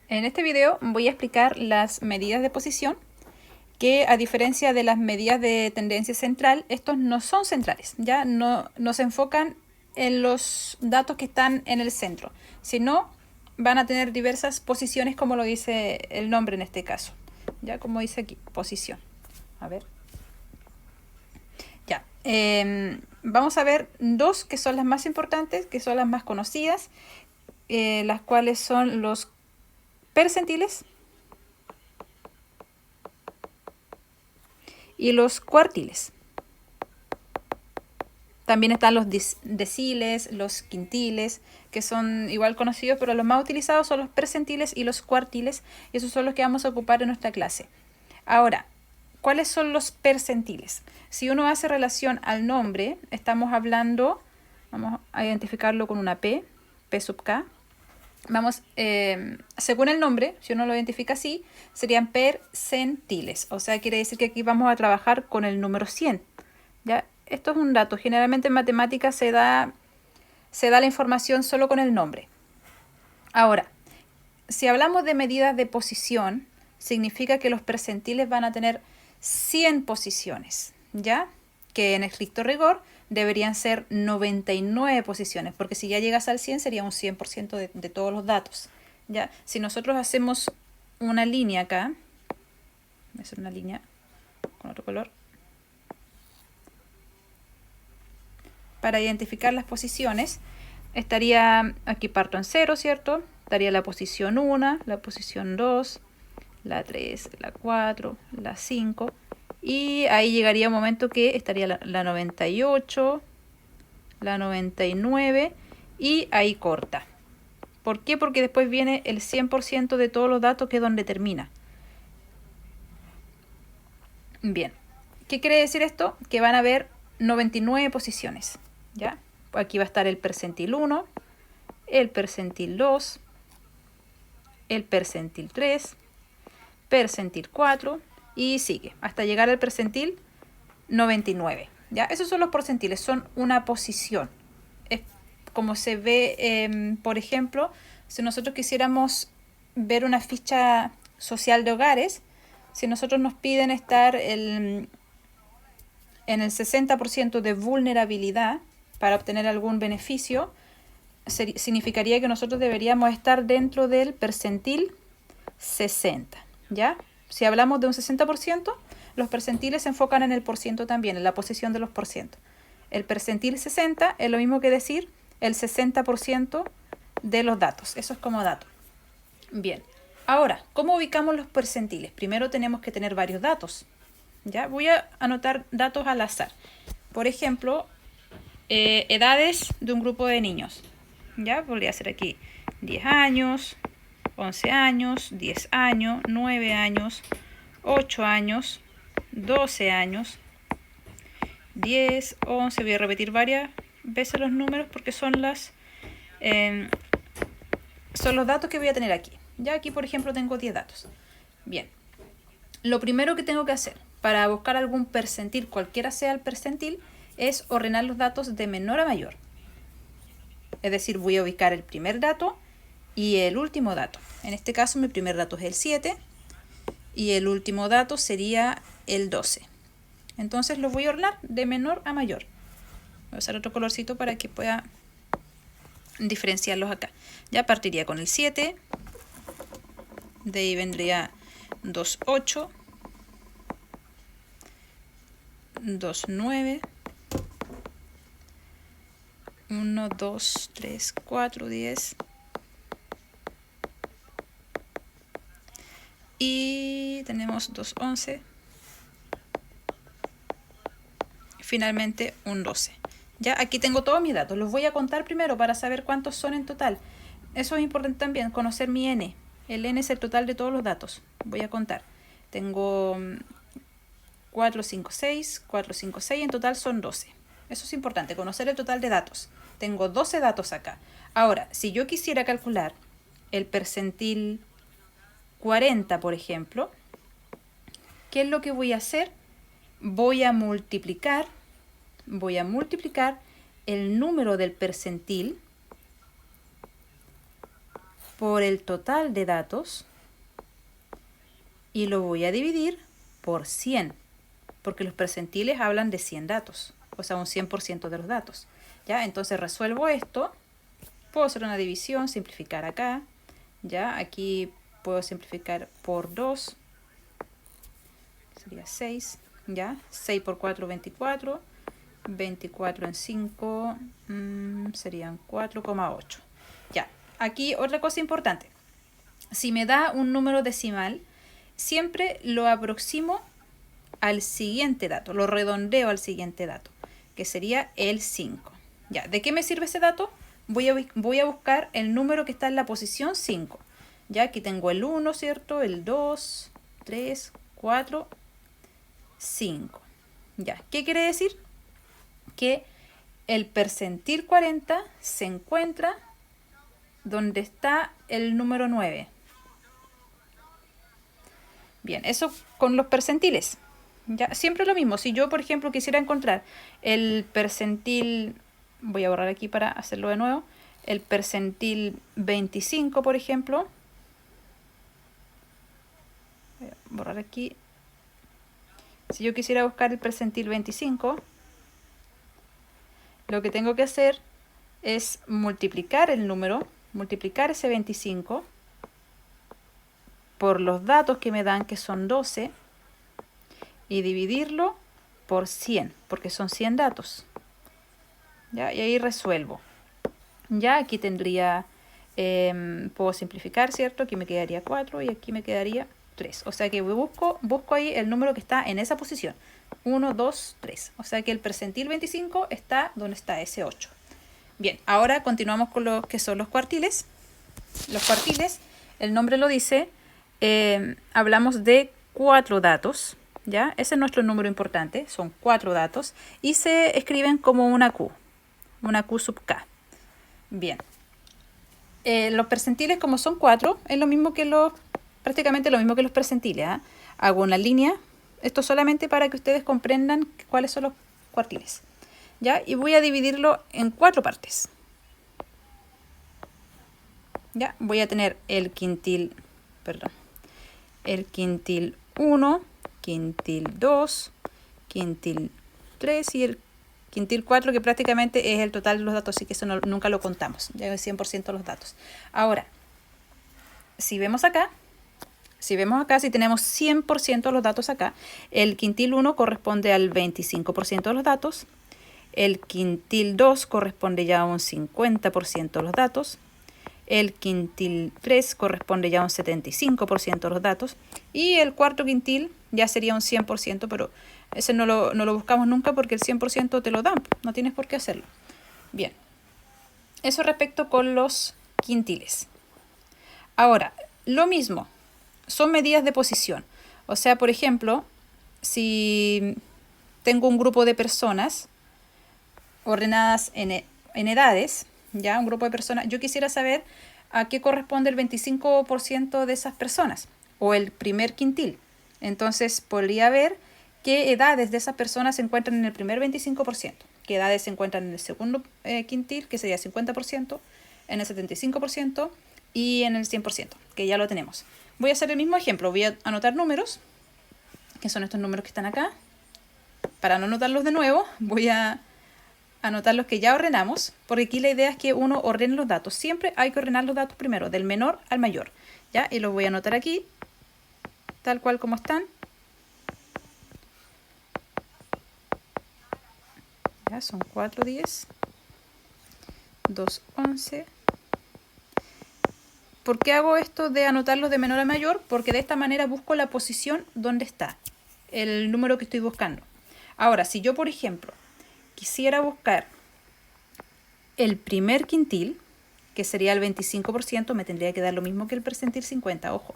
En este video voy a explicar las medidas de posición, que a diferencia de las medidas de tendencia central, estos no son centrales, ya no se enfocan en los datos que están en el centro, sino van a tener diversas posiciones, como lo dice el nombre en este caso, ya como dice aquí, posición. A ver. Ya, vamos a ver dos que son las más importantes, que son las más conocidas, las cuales son los percentiles y los cuartiles. También están los deciles, los quintiles, que son igual conocidos, pero los más utilizados son los percentiles y los cuartiles, y esos son los que vamos a ocupar en nuestra clase. Ahora, ¿cuáles son los percentiles? Si uno hace relación al nombre, estamos hablando, vamos a identificarlo con una P sub K. Vamos, según el nombre, si uno lo identifica así, serían percentiles. O sea, quiere decir que aquí vamos a trabajar con el número 100. ¿Ya? Esto es un dato. Generalmente en matemáticas se da la información solo con el nombre. Ahora, si hablamos de medidas de posición, significa que los percentiles van a tener 100 posiciones, ¿ya? Que en estricto rigor deberían ser 99 posiciones, porque si ya llegas al 100 sería un 100% de todos los datos, ¿ya? Si nosotros hacemos una línea acá, voy a hacer una línea con otro color, para identificar las posiciones, estaría, aquí parto en 0, ¿cierto? Estaría la posición 1, la posición 2, la 3, la 4, la 5, y ahí llegaría un momento que estaría la 98, la 99, y ahí corta. ¿Por qué? Porque después viene el 100% de todos los datos, que es donde termina. Bien, ¿qué quiere decir esto? Que van a haber 99 posiciones, ¿ya? Aquí va a estar el percentil 1, el percentil 2, el percentil 3, percentil 4 y sigue hasta llegar al percentil 99. ¿Ya? Esos son los percentiles, son una posición. Es como se ve, por ejemplo, si nosotros quisiéramos ver una ficha social de hogares, si nosotros nos piden estar en el 60% de vulnerabilidad para obtener algún beneficio, significaría que nosotros deberíamos estar dentro del percentil 60, ¿ya? Si hablamos de un 60%, los percentiles se enfocan en el porciento también, en la posición de los porcientos. El percentil 60 es lo mismo que decir el 60% de los datos. Eso es como dato. Bien, ahora, ¿cómo ubicamos los percentiles? Primero tenemos que tener varios datos, ¿ya? Voy a anotar datos al azar. Por ejemplo, edades de un grupo de niños. ¿Ya? Podría ser aquí 10 años, 11 años, 10 años, 9 años, 8 años, 12 años, 10, 11. Voy a repetir varias veces los números porque son los datos que voy a tener aquí. Ya aquí, por ejemplo, tengo 10 datos. Bien. Lo primero que tengo que hacer para buscar algún percentil, cualquiera sea el percentil, es ordenar los datos de menor a mayor. Es decir, voy a ubicar el primer dato y el último dato. En este caso, mi primer dato es el 7 y el último dato sería el 12. Entonces los voy a ordenar de menor a mayor. Voy a usar otro colorcito para que pueda diferenciarlos acá. Ya partiría con el 7, de ahí vendría 2, 8, 2, 9, 1, 2, 3, 4, 10. Y tenemos 2, 11. Finalmente un 12. Ya aquí tengo todos mis datos. Los voy a contar primero para saber cuántos son en total. Eso es importante también, conocer mi n. El n es el total de todos los datos. Voy a contar. Tengo 4, 5, 6, 4, 5, 6. En total son 12. Eso es importante, conocer el total de datos. Tengo 12 datos acá. Ahora, si yo quisiera calcular el percentil 40, por ejemplo, ¿qué es lo que voy a hacer? Voy a multiplicar el número del percentil por el total de datos y lo voy a dividir por 100, porque los percentiles hablan de 100 datos, o sea, un 100% de los datos. ¿Ya? Entonces resuelvo esto, puedo hacer una división, simplificar acá, ¿ya? Aquí puedo simplificar por 2, sería 6, ¿ya? 6 por 4, 24, 24 en 5, serían 4,8. Ya, aquí otra cosa importante. Si me da un número decimal, siempre lo aproximo al siguiente dato, lo redondeo al siguiente dato, que sería el 5. Ya, ¿de qué me sirve ese dato? Voy a buscar el número que está en la posición 5. Ya, aquí tengo el 1, ¿cierto? El 2, 3, 4, 5. Ya, ¿qué quiere decir? Que el percentil 40 se encuentra donde está el número 9. Bien, eso con los percentiles. Ya, siempre lo mismo. Si yo, por ejemplo, quisiera encontrar el percentil, voy a borrar aquí para hacerlo de nuevo, el percentil 25, por ejemplo. Voy a borrar aquí. Si yo quisiera buscar el percentil 25, lo que tengo que hacer es multiplicar el número, multiplicar ese 25 por los datos que me dan, que son 12, y dividirlo por 100, porque son 100 datos. ¿Ya? Y ahí resuelvo. Ya aquí tendría, puedo simplificar, ¿cierto? Aquí me quedaría 4 y aquí me quedaría 3. O sea que busco ahí el número que está en esa posición. 1, 2, 3. O sea que el percentil 25 está donde está ese 8. Bien, ahora continuamos con lo que son los cuartiles. Los cuartiles, el nombre lo dice, hablamos de 4 datos. ¿Ya? Ese es nuestro número importante, son 4 datos y se escriben como una Q sub K. Bien, los percentiles, como son 4, es lo mismo que prácticamente lo mismo que los percentiles. ¿Eh? Hago una línea, esto solamente para que ustedes comprendan cuáles son los cuartiles. ¿Ya? Y voy a dividirlo en 4 partes. ¿Ya? Voy a tener el quintil 1, quintil 2, quintil 3 y el quintil 4, que prácticamente es el total de los datos, así que eso nunca lo contamos, ya es 100% de los datos. Ahora, si vemos acá, si tenemos 100% de los datos acá, el quintil 1 corresponde al 25% de los datos, el quintil 2 corresponde ya a un 50% de los datos, el quintil 3 corresponde ya a un 75% de los datos y el cuarto quintil ya sería un 100%, pero ese no lo buscamos nunca porque el 100% te lo dan, no tienes por qué hacerlo. Bien, eso respecto con los quintiles. Ahora, lo mismo, son medidas de posición. O sea, por ejemplo, si tengo un grupo de personas ordenadas en edades, ya un grupo de personas, yo quisiera saber a qué corresponde el 25% de esas personas o el primer quintil. Entonces podría ver qué edades de esas personas se encuentran en el primer 25%, qué edades se encuentran en el segundo quintil, que sería 50%, en el 75% y en el 100%, que ya lo tenemos. Voy a hacer el mismo ejemplo, voy a anotar números, que son estos números que están acá. Para no anotarlos de nuevo, voy a anotar los que ya ordenamos, porque aquí la idea es que uno ordene los datos. Siempre hay que ordenar los datos primero, del menor al mayor. ¿Ya? Y los voy a anotar aquí, tal cual como están. Ya, son 4, 10, 2, 11. ¿Por qué hago esto de anotarlos de menor a mayor? Porque de esta manera busco la posición donde está el número que estoy buscando. Ahora, si yo, por ejemplo, quisiera buscar el primer quintil, que sería el 25%, me tendría que dar lo mismo que el percentil 50, ojo,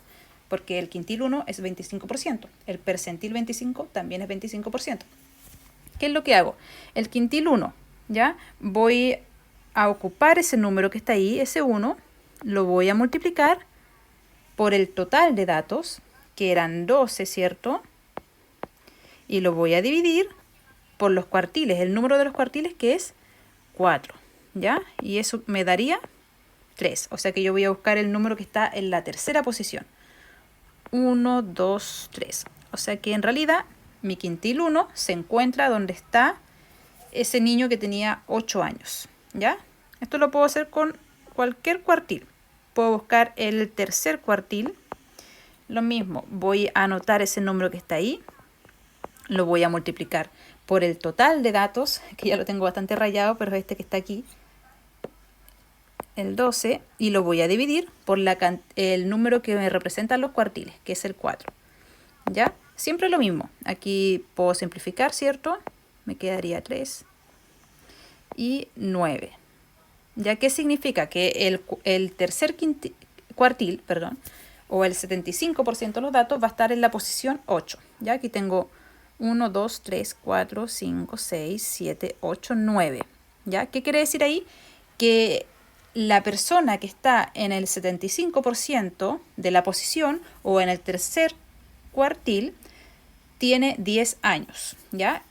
porque el quintil 1 es 25%, el percentil 25 también es 25%. ¿Qué es lo que hago? El quintil 1, ¿ya? Voy a ocupar ese número que está ahí, ese 1, lo voy a multiplicar por el total de datos, que eran 12, ¿cierto? Y lo voy a dividir por los cuartiles, el número de los cuartiles, que es 4, ¿ya? Y eso me daría 3. O sea que yo voy a buscar el número que está en la tercera posición. 1, 2, 3. O sea que en realidad mi quintil 1 se encuentra donde está ese niño que tenía 8 años. ¿Ya? Esto lo puedo hacer con cualquier cuartil. Puedo buscar el tercer cuartil. Lo mismo, voy a anotar ese número que está ahí. Lo voy a multiplicar por el total de datos, que ya lo tengo bastante rayado, pero es este que está aquí, el 12, y lo voy a dividir por el número que me representan los cuartiles, que es el 4. ¿Ya? Siempre lo mismo. Aquí puedo simplificar, ¿cierto? Me quedaría 3 y 9. ¿Ya? ¿Qué significa? Que el tercer cuartil, perdón, o el 75% de los datos va a estar en la posición 8. ¿Ya? Aquí tengo 1, 2, 3, 4, 5, 6, 7, 8, 9. ¿Ya? ¿Qué quiere decir ahí? Que la persona que está en el 75% de la posición o en el tercer cuartil tiene 10 años. ¿Ya?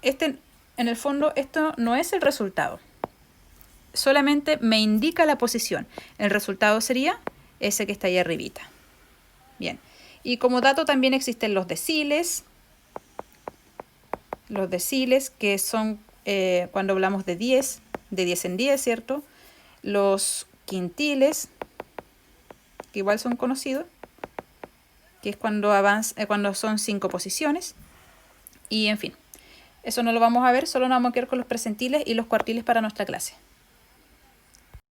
En el fondo, esto no es el resultado. Solamente me indica la posición. El resultado sería ese que está ahí arribita. Bien. Y como dato también existen los deciles. Los deciles que son cuando hablamos de 10 en 10, ¿cierto? Los quintiles, que igual son conocidos, que es cuando son 5 posiciones. Y en fin, eso no lo vamos a ver, solo nos vamos a quedar con los percentiles y los cuartiles para nuestra clase.